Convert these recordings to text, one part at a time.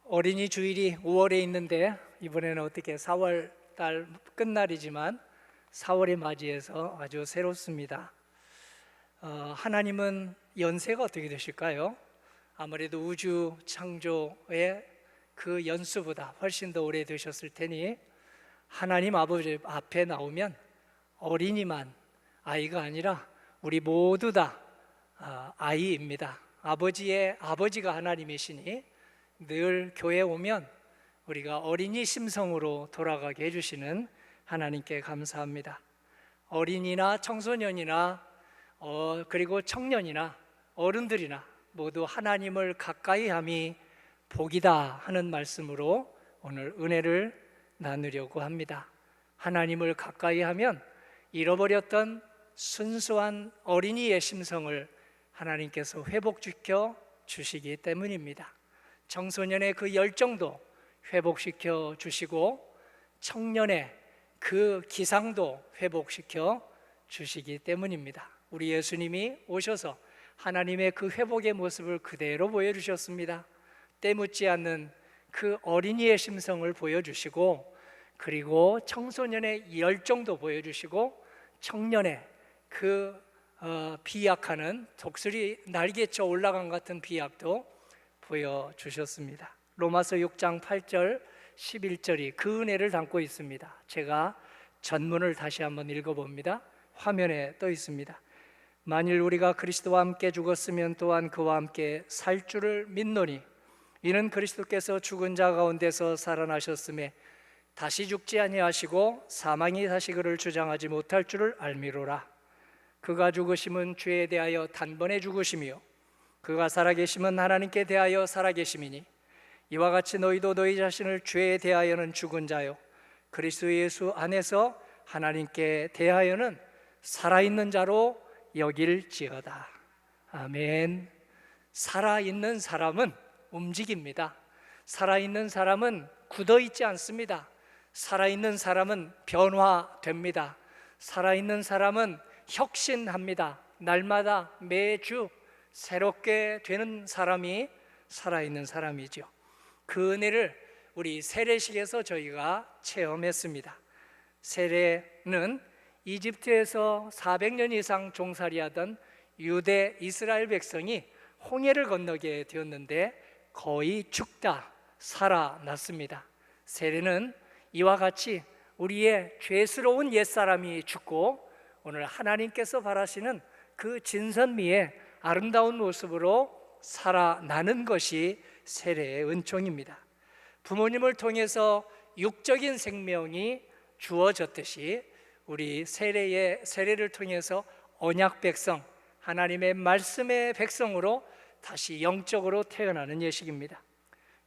어린이 주일이 5월에 있는데 이번에는 어떻게 4월 달 끝날이지만 4월에 맞이해서 아주 새롭습니다. 하나님은 연세가 어떻게 되실까요? 아무래도 우주 창조의 그 연수보다 훨씬 더 오래 되셨을 테니 하나님 아버지 앞에 나오면 어린이만 아이가 아니라 우리 모두 다 아이입니다. 아버지가 하나님이시니 늘 교회에 오면 우리가 어린이 심성으로 돌아가게 해주시는 하나님께 감사합니다. 어린이나 청소년이나 그리고 청년이나 어른들이나 모두 하나님을 가까이 함이 복이다 하는 말씀으로 오늘 은혜를 나누려고 합니다. 하나님을 가까이 하면 잃어버렸던 순수한 어린이의 심성을 하나님께서 회복시켜 주시기 때문입니다. 청소년의 그 열정도 회복시켜 주시고 청년의 그 기상도 회복시켜 주시기 때문입니다. 우리 예수님이 오셔서 하나님의 그 회복의 모습을 그대로 보여주셨습니다. 때묻지 않는 그 어린이의 심성을 보여주시고, 그리고 청소년의 열정도 보여주시고, 청년의 그 비약하는 독수리 날개쳐 올라간 같은 비약도 보여주셨습니다. 로마서 6장 8절 11절이 그 은혜를 담고 있습니다. 제가 전문을 다시 한번 읽어봅니다. 화면에 떠 있습니다. 만일 우리가 그리스도와 함께 죽었으면 또한 그와 함께 살 줄을 믿노니 이는 그리스도께서 죽은 자 가운데서 살아나셨음에 다시 죽지 아니하시고 사망이 다시 그를 주장하지 못할 줄을 알미로라. 그가 죽으심은 죄에 대하여 단번에 죽으심이요 그가 살아계심은 하나님께 대하여 살아계심이니 이와 같이 너희도 너희 자신을 죄에 대하여는 죽은 자요 그리스도 예수 안에서 하나님께 대하여는 살아있는 자로 여길지어다. 아멘. 살아있는 사람은 움직입니다. 살아있는 사람은 굳어있지 않습니다. 살아있는 사람은 변화됩니다. 살아있는 사람은 혁신합니다. 날마다 매주 새롭게 되는 사람이 살아있는 사람이죠. 그 은혜를 우리 세례식에서 저희가 체험했습니다. 세례는 이집트에서 400년 이상 종살이하던 유대 이스라엘 백성이 홍해를 건너게 되었는데 거의 죽다 살아났습니다. 세례는 이와 같이 우리의 죄스러운 옛사람이 죽고 오늘 하나님께서 바라시는 그 진선미의 아름다운 모습으로 살아나는 것이 세례의 은총입니다. 부모님을 통해서 육적인 생명이 주어졌듯이 우리 세례를 통해서 언약 백성, 하나님의 말씀의 백성으로 다시 영적으로 태어나는 예식입니다.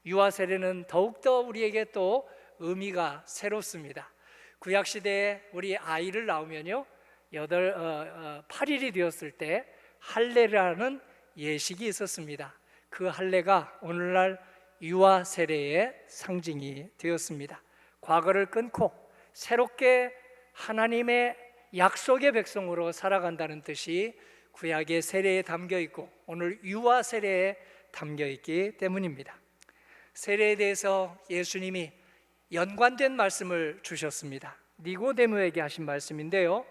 유아 세례는 더욱더 우리에게 또 의미가 새롭습니다. 구약시대에 우리 아이를 낳으면요 8일이 되었을 때 할례라는 예식이 있었습니다. 그 할례가 오늘날 유아 세례의 상징이 되었습니다. 과거를 끊고 새롭게 하나님의 약속의 백성으로 살아간다는 뜻이 구약의 세례에 담겨 있고 오늘 유아 세례에 담겨 있기 때문입니다. 세례에 대해서 예수님이 연관된 말씀을 주셨습니다. 니고데모에게 하신 말씀인데요,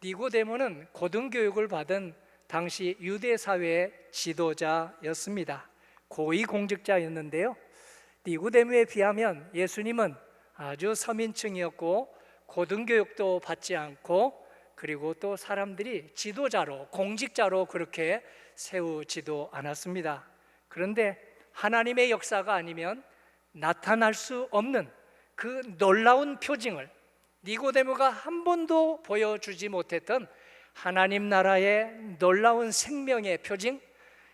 니고데모는 고등교육을 받은 당시 유대 사회의 지도자였습니다. 고위공직자였는데요, 니고데모에 비하면 예수님은 아주 서민층이었고 고등교육도 받지 않고, 그리고 또 사람들이 지도자로 공직자로 그렇게 세우지도 않았습니다. 그런데 하나님의 역사가 아니면 나타날 수 없는 그 놀라운 표징을 니고데모가 한 번도 보여주지 못했던 하나님 나라의 놀라운 생명의 표징,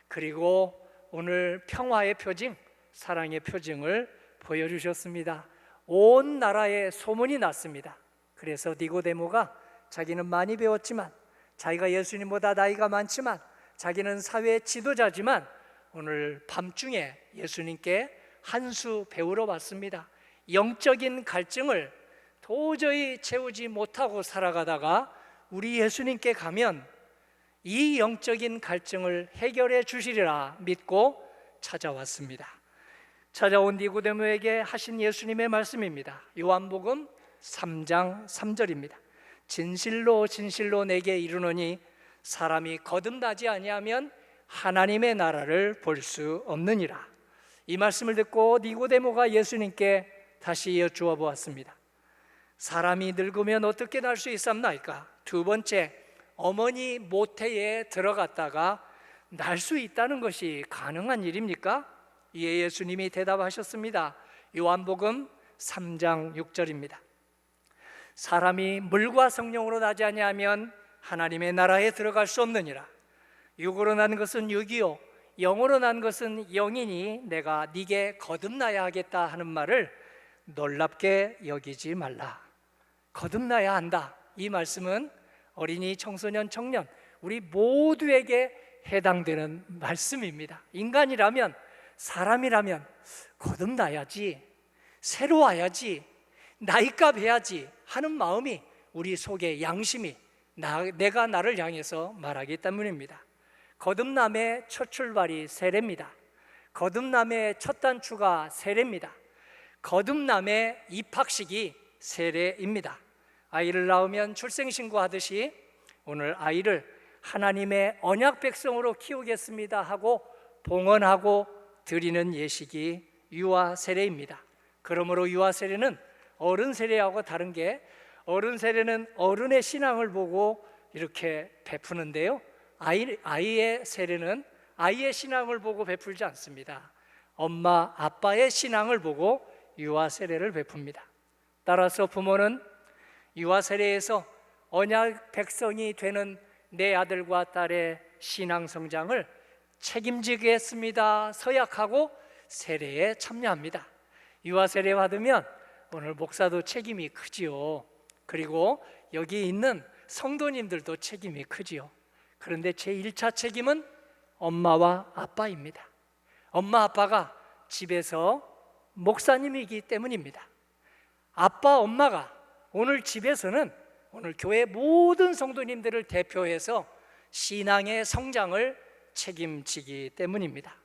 그리고 오늘 평화의 표징, 사랑의 표징을 보여주셨습니다. 온 나라에 소문이 났습니다. 그래서 니고데모가 자기는 많이 배웠지만, 자기가 예수님보다 나이가 많지만, 자기는 사회의 지도자지만 오늘 밤중에 예수님께 한 수 배우러 왔습니다. 영적인 갈증을 도저히 채우지 못하고 살아가다가 우리 예수님께 가면 이 영적인 갈증을 해결해 주시리라 믿고 찾아왔습니다. 찾아온 니고데모에게 하신 예수님의 말씀입니다. 요한복음 3장 3절입니다. 진실로 진실로 내게 이르노니 사람이 거듭나지 아니하면 하나님의 나라를 볼 수 없느니라. 이 말씀을 듣고 니고데모가 예수님께 다시 여쭈어 보았습니다. 사람이 늙으면 어떻게 날 수 있습니까? 두 번째, 어머니 모태에 들어갔다가 날 수 있다는 것이 가능한 일입니까? 이에 예수님이 대답하셨습니다. 요한복음 3장 6절입니다. 사람이 물과 성령으로 나지 아니하면 하나님의 나라에 들어갈 수 없느니라. 육으로 난 것은 육이요 영으로 난 것은 영이니 내가 네게 거듭나야 하겠다 하는 말을 놀랍게 여기지 말라. 거듭나야 한다. 이 말씀은 어린이, 청소년, 청년 우리 모두에게 해당되는 말씀입니다. 인간이라면, 사람이라면 거듭나야지, 새로 와야지, 나이값 해야지 하는 마음이 우리 속에 양심이 내가 나를 향해서 말하기 때문입니다. 거듭남의 첫 출발이 세례입니다. 거듭남의 첫 단추가 세례입니다. 거듭남의 입학식이 세례입니다. 아이를 낳으면 출생신고하듯이 오늘 아이를 하나님의 언약 백성으로 키우겠습니다 하고 봉헌하고 드리는 예식이 유아 세례입니다. 그러므로 유아 세례는 어른 세례하고 다른 게, 어른 세례는 어른의 신앙을 보고 이렇게 베푸는데요, 아이의 세례는 아이의 신앙을 보고 베풀지 않습니다. 엄마, 아빠의 신앙을 보고 유아 세례를 베풉니다. 따라서 부모는 유아 세례에서 언약 백성이 되는 내 아들과 딸의 신앙 성장을 책임지겠습니다 서약하고 세례에 참여합니다. 유아 세례 받으면 오늘 목사도 책임이 크지요. 그리고 여기 있는 성도님들도 책임이 크지요. 그런데 제1차 책임은 엄마와 아빠입니다. 엄마, 아빠가 집에서 목사님이기 때문입니다. 아빠, 엄마가 오늘 집에서는 오늘 교회 모든 성도님들을 대표해서 신앙의 성장을 책임지기 때문입니다.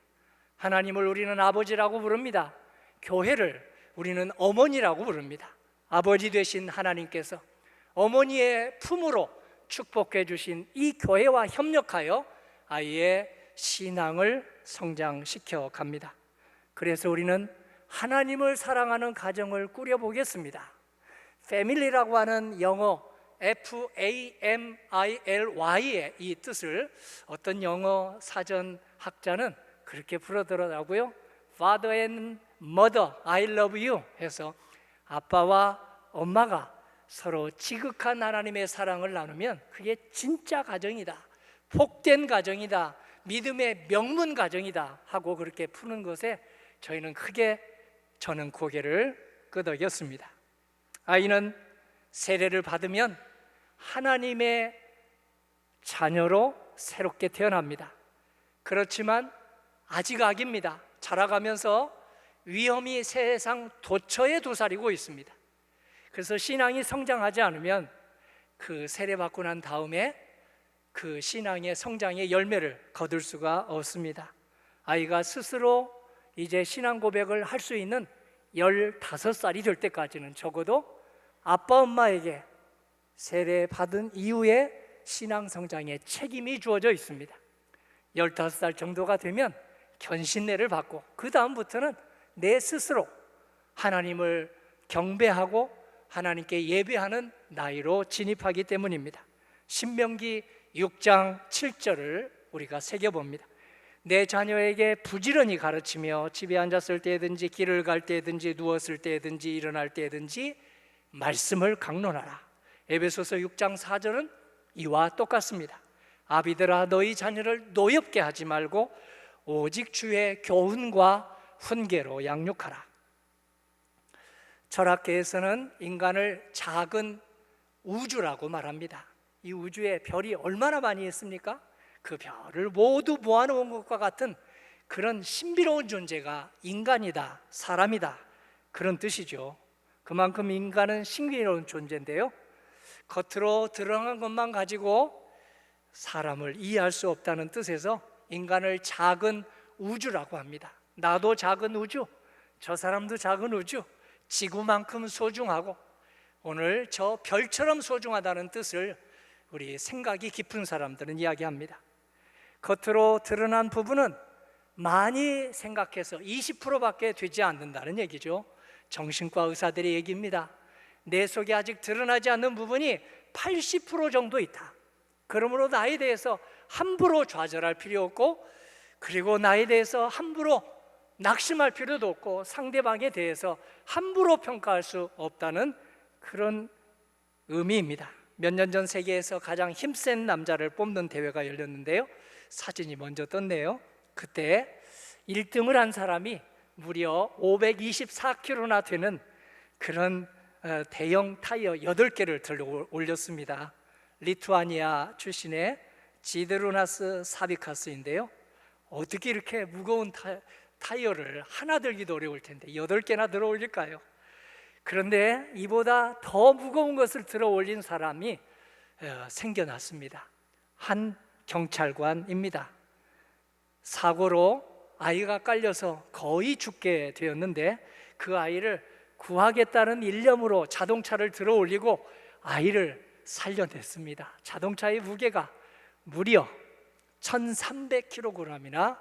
하나님을 우리는 아버지라고 부릅니다. 교회를 우리는 어머니라고 부릅니다. 아버지 되신 하나님께서 어머니의 품으로 축복해 주신 이 교회와 협력하여 아이의 신앙을 성장시켜 갑니다. 그래서 우리는 하나님을 사랑하는 가정을 꾸려보겠습니다. 패밀리라고 하는 영어 FAMILY의 이 뜻을 어떤 영어 사전 학자는 그렇게 부르더라고요. Father and Mother, I love you 해서 아빠와 엄마가 서로 지극한 하나님의 사랑을 나누면 그게 진짜 가정이다, 복된 가정이다, 믿음의 명문 가정이다 하고 그렇게 푸는 것에 저는 고개를 끄덕였습니다. 아이는 세례를 받으면 하나님의 자녀로 새롭게 태어납니다. 그렇지만 아직 아기입니다. 자라가면서 위험이 세상 도처에 도사리고 있습니다. 그래서 신앙이 성장하지 않으면 그 세례받고 난 다음에 그 신앙의 성장의 열매를 거둘 수가 없습니다. 아이가 스스로 이제 신앙 고백을 할 수 있는 15살이 될 때까지는 적어도 아빠, 엄마에게 세례받은 이후에 신앙 성장에 책임이 주어져 있습니다. 15살 정도가 되면 견신례를 받고 그 다음부터는 내 스스로 하나님을 경배하고 하나님께 예배하는 나이로 진입하기 때문입니다. 신명기 6장 7절을 우리가 새겨봅니다. 내 자녀에게 부지런히 가르치며 집에 앉았을 때든지 길을 갈 때든지 누웠을 때든지 일어날 때든지 말씀을 강론하라. 에베소서 6장 4절은 이와 똑같습니다. 아비들아, 너희 자녀를 노엽게 하지 말고 오직 주의 교훈과 훈계로 양육하라. 철학계에서는 인간을 작은 우주라고 말합니다. 이 우주에 별이 얼마나 많이 있습니까? 그 별을 모두 모아놓은 것과 같은 그런 신비로운 존재가 인간이다, 사람이다, 그런 뜻이죠. 그만큼 인간은 신비로운 존재인데요, 겉으로 드러난 것만 가지고 사람을 이해할 수 없다는 뜻에서 인간을 작은 우주라고 합니다. 나도 작은 우주, 저 사람도 작은 우주, 지구만큼 소중하고 오늘 저 별처럼 소중하다는 뜻을 우리 생각이 깊은 사람들은 이야기합니다. 겉으로 드러난 부분은 많이 생각해서 20%밖에 되지 않는다는 얘기죠. 정신과 의사들의 얘기입니다. 내 속에 아직 드러나지 않는 부분이 80% 정도 있다. 그러므로 나에 대해서 함부로 좌절할 필요 없고, 그리고 나에 대해서 함부로 낙심할 필요도 없고, 상대방에 대해서 함부로 평가할 수 없다는 그런 의미입니다. 몇 년 전 세계에서 가장 힘센 남자를 뽑는 대회가 열렸는데요, 사진이 먼저 떴네요. 그때 1등을 한 사람이 무려 524kg나 되는 그런 대형 타이어 8개를 들고 올렸습니다. 리투아니아 출신의 지드루나스 사비카스인데요, 어떻게 이렇게 무거운 타이어를 하나 들기도 어려울 텐데 8개나 들어 올릴까요? 그런데 이보다 더 무거운 것을 들어 올린 사람이 생겨났습니다. 한 경찰관입니다. 사고로 아이가 깔려서 거의 죽게 되었는데 그 아이를 구하겠다는 일념으로 자동차를 들어 올리고 아이를 살려냈습니다. 자동차의 무게가 무려 1300kg이나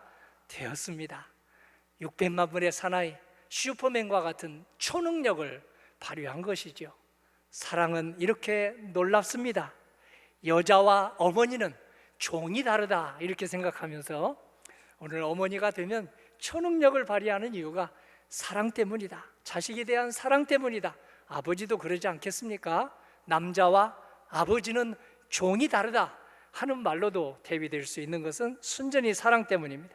되었습니다. 600만 분의 사나이, 슈퍼맨과 같은 초능력을 발휘한 것이죠. 사랑은 이렇게 놀랍습니다. 여자와 어머니는 종이 다르다, 이렇게 생각하면서 오늘 어머니가 되면 초능력을 발휘하는 이유가 사랑 때문이다, 자식에 대한 사랑 때문이다. 아버지도 그러지 않겠습니까? 남자와 아버지는 종이 다르다 하는 말로도 대비될 수 있는 것은 순전히 사랑 때문입니다.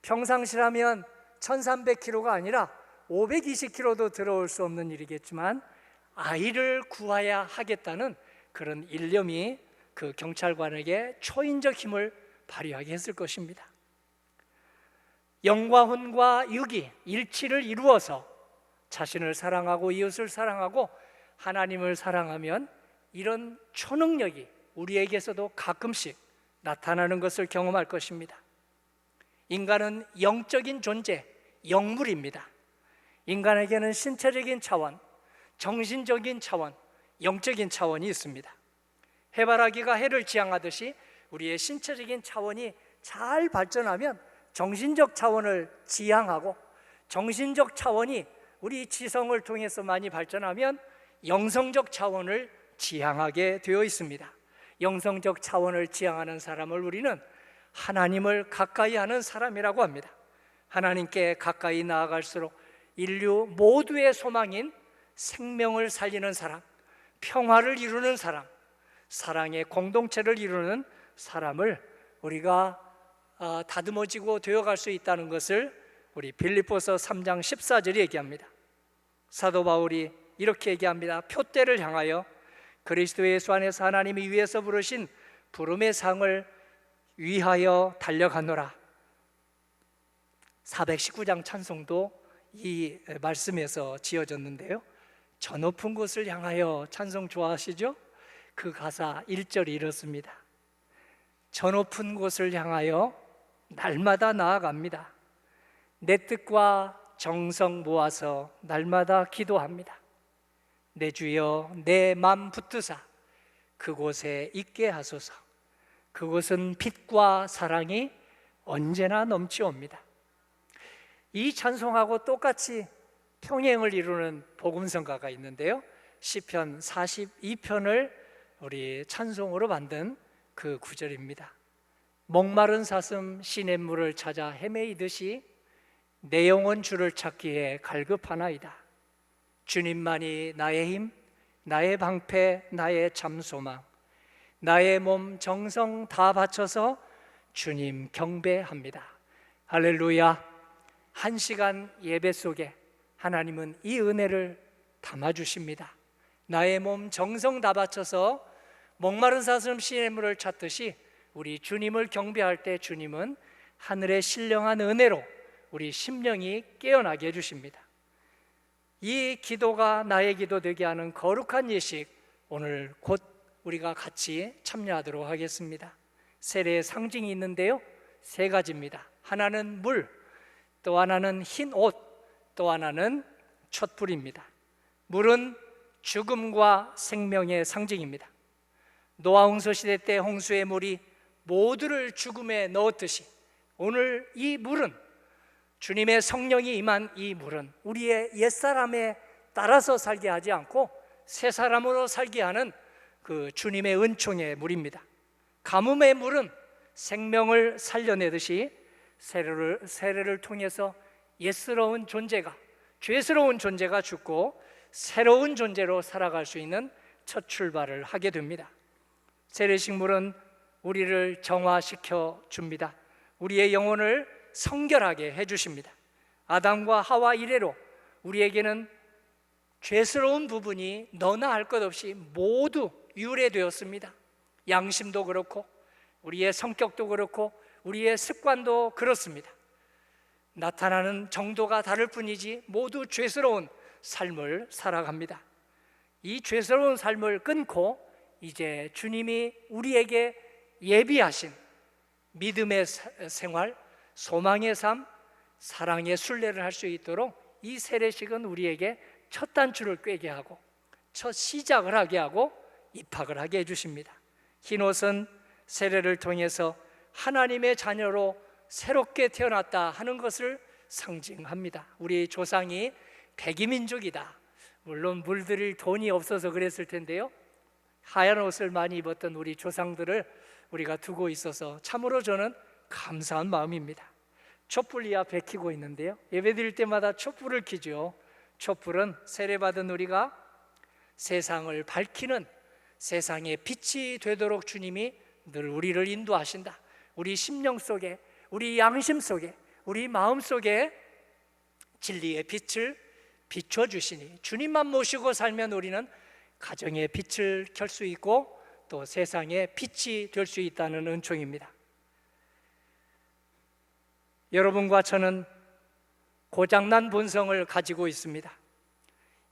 평상시라면 1300kg가 아니라 520kg도 들어올 수 없는 일이겠지만 아이를 구해야 하겠다는 그런 일념이 그 경찰관에게 초인적 힘을 발휘하게 했을 것입니다. 영과 혼과 육이 일치를 이루어서 자신을 사랑하고 이웃을 사랑하고 하나님을 사랑하면 이런 초능력이 우리에게서도 가끔씩 나타나는 것을 경험할 것입니다. 인간은 영적인 존재, 영물입니다. 인간에게는 신체적인 차원, 정신적인 차원, 영적인 차원이 있습니다. 해바라기가 해를 지향하듯이 우리의 신체적인 차원이 잘 발전하면 정신적 차원을 지향하고, 정신적 차원이 우리 지성을 통해서 많이 발전하면 영성적 차원을 지향하게 되어 있습니다. 영성적 차원을 지향하는 사람을 우리는 하나님을 가까이 하는 사람이라고 합니다. 하나님께 가까이 나아갈수록 인류 모두의 소망인 생명을 살리는 사람, 평화를 이루는 사람, 사랑의 공동체를 이루는 사람을 우리가 다듬어지고 되어갈 수 있다는 것을 우리 빌립보서 3장 14절이 얘기합니다. 사도 바울이 이렇게 얘기합니다. 표대를 향하여 그리스도 예수 안에서 하나님이 위에서 부르신 부름의 상을 위하여 달려가노라. 419장 찬송도 이 말씀에서 지어졌는데요, 저 높은 곳을 향하여 찬송 좋아하시죠? 그 가사 1절이 이렇습니다. 저 높은 곳을 향하여 날마다 나아갑니다. 내 뜻과 정성 모아서 날마다 기도합니다. 내 주여 내 맘 붙드사 그곳에 있게 하소서. 그곳은 빛과 사랑이 언제나 넘치옵니다. 이 찬송하고 똑같이 평행을 이루는 복음성가가 있는데요, 시편 42편을 우리 찬송으로 만든 그 구절입니다. 목마른 사슴 시냇물을 찾아 헤매이듯이 내 영혼 주를 찾기에 갈급하나이다. 주님만이 나의 힘, 나의 방패, 나의 참 소망, 나의 몸 정성 다 바쳐서 주님 경배합니다. 할렐루야. 한 시간 예배 속에 하나님은 이 은혜를 담아주십니다. 나의 몸 정성 다 바쳐서 목마른 사슴 시냇물을 찾듯이 우리 주님을 경배할 때 주님은 하늘의 신령한 은혜로 우리 심령이 깨어나게 해주십니다. 이 기도가 나의 기도 되게 하는 거룩한 예식, 오늘 곧 우리가 같이 참여하도록 하겠습니다. 세례의 상징이 있는데요, 세 가지입니다. 하나는 물, 또 하나는 흰 옷, 또 하나는 촛불입니다. 물은 죽음과 생명의 상징입니다. 노아 홍수 시대 때 홍수의 물이 모두를 죽음에 넣었듯이 오늘 이 물은, 주님의 성령이 임한 이 물은 우리의 옛사람에 따라서 살게 하지 않고 새 사람으로 살게 하는 그 주님의 은총의 물입니다. 가뭄의 물은 생명을 살려내듯이 세례를 통해서 옛스러운 존재가, 죄스러운 존재가 죽고 새로운 존재로 살아갈 수 있는 첫 출발을 하게 됩니다. 세례식물은 우리를 정화시켜 줍니다. 우리의 영혼을 성결하게 해주십니다. 아담과 하와 이래로 우리에게는 죄스러운 부분이 너나 할 것 없이 모두 유래되었습니다. 양심도 그렇고 우리의 성격도 그렇고 우리의 습관도 그렇습니다. 나타나는 정도가 다를 뿐이지 모두 죄스러운 삶을 살아갑니다. 이 죄스러운 삶을 끊고 이제 주님이 우리에게 예비하신 믿음의 생활, 소망의 삶, 사랑의 순례를 할 수 있도록 이 세례식은 우리에게 첫 단추를 꿰게 하고 첫 시작을 하게 하고 입학을 하게 해주십니다. 흰옷은 세례를 통해서 하나님의 자녀로 새롭게 태어났다 하는 것을 상징합니다. 우리 조상이 백이민족이다. 물론 물들일 돈이 없어서 그랬을 텐데요, 하얀 옷을 많이 입었던 우리 조상들을 우리가 두고 있어서 참으로 저는 감사한 마음입니다. 촛불이야 베키고 있는데요, 예배드릴 때마다 촛불을 켜죠. 촛불은 세례받은 우리가 세상을 밝히는 세상의 빛이 되도록 주님이 늘 우리를 인도하신다. 우리 심령 속에, 우리 양심 속에, 우리 마음 속에 진리의 빛을 비춰주시니 주님만 모시고 살면 우리는 가정의 빛을 켤 수 있고 또 세상의 빛이 될 수 있다는 은총입니다. 여러분과 저는 고장난 본성을 가지고 있습니다.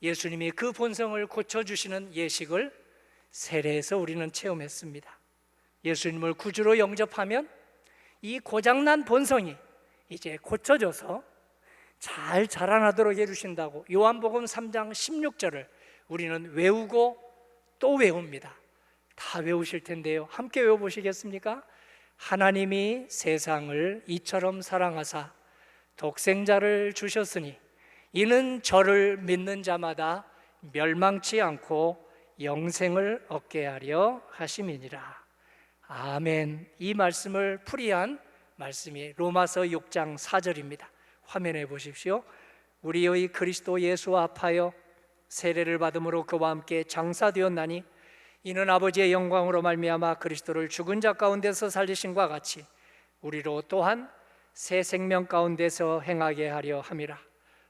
예수님이 그 본성을 고쳐주시는 예식을 세례에서 우리는 체험했습니다. 예수님을 구주로 영접하면 이 고장난 본성이 이제 고쳐져서 잘 자라나도록 해주신다고 요한복음 3장 16절을 우리는 외우고 또 외웁니다. 다 외우실 텐데요, 함께 외워보시겠습니까? 하나님이 세상을 이처럼 사랑하사 독생자를 주셨으니 이는 저를 믿는 자마다 멸망치 않고 영생을 얻게 하려 하심이니라. 아멘. 이 말씀을 풀이한 말씀이 로마서 6장 4절입니다. 화면에 보십시오. 우리의 그리스도 예수와 합하여 세례를 받음으로 그와 함께 장사되었나니 이는 아버지의 영광으로 말미암아 그리스도를 죽은 자 가운데서 살리심과 같이 우리로 또한 새 생명 가운데서 행하게 하려 함이라.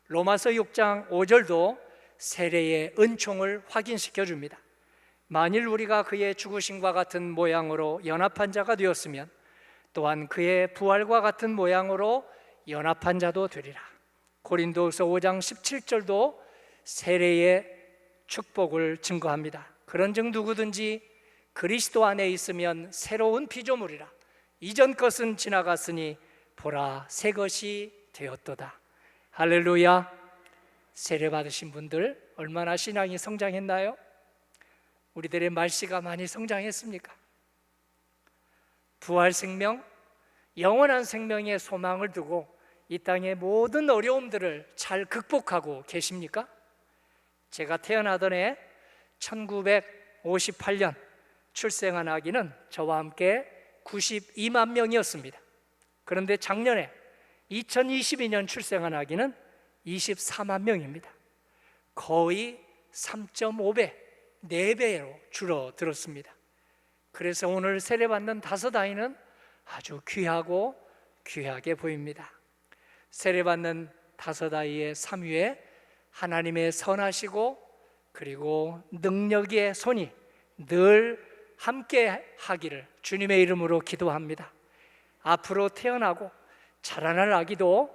로마서 6장 5절도 세례의 은총을 확인시켜 줍니다. 만일 우리가 그의 죽으심과 같은 모양으로 연합한 자가 되었으면 또한 그의 부활과 같은 모양으로 연합한 자도 되리라. 고린도후서 5장 17절도 세례의 축복을 증거합니다. 그런즉 누구든지 그리스도 안에 있으면 새로운 피조물이라. 이전 것은 지나갔으니 보라 새 것이 되었도다. 할렐루야. 세례 받으신 분들 얼마나 신앙이 성장했나요? 우리들의 말씨가 많이 성장했습니까? 부활 생명, 영원한 생명의 소망을 두고 이 땅의 모든 어려움들을 잘 극복하고 계십니까? 제가 태어나던 해 1958년 출생한 아기는 저와 함께 92만 명이었습니다. 그런데 작년에 2022년 출생한 아기는 24만 명입니다. 거의 3.5배, 4배로 줄어들었습니다. 그래서 오늘 세례받는 5아이는 아주 귀하게 보입니다. 세례받는 5아이의 3위에 하나님의 선하시고 그리고 능력의 손이 늘 함께 하기를 주님의 이름으로 기도합니다. 앞으로 태어나고 자라날 아기도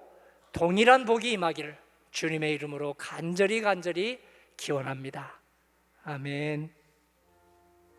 동일한 복이 임하기를 주님의 이름으로 간절히 기원합니다. 아멘.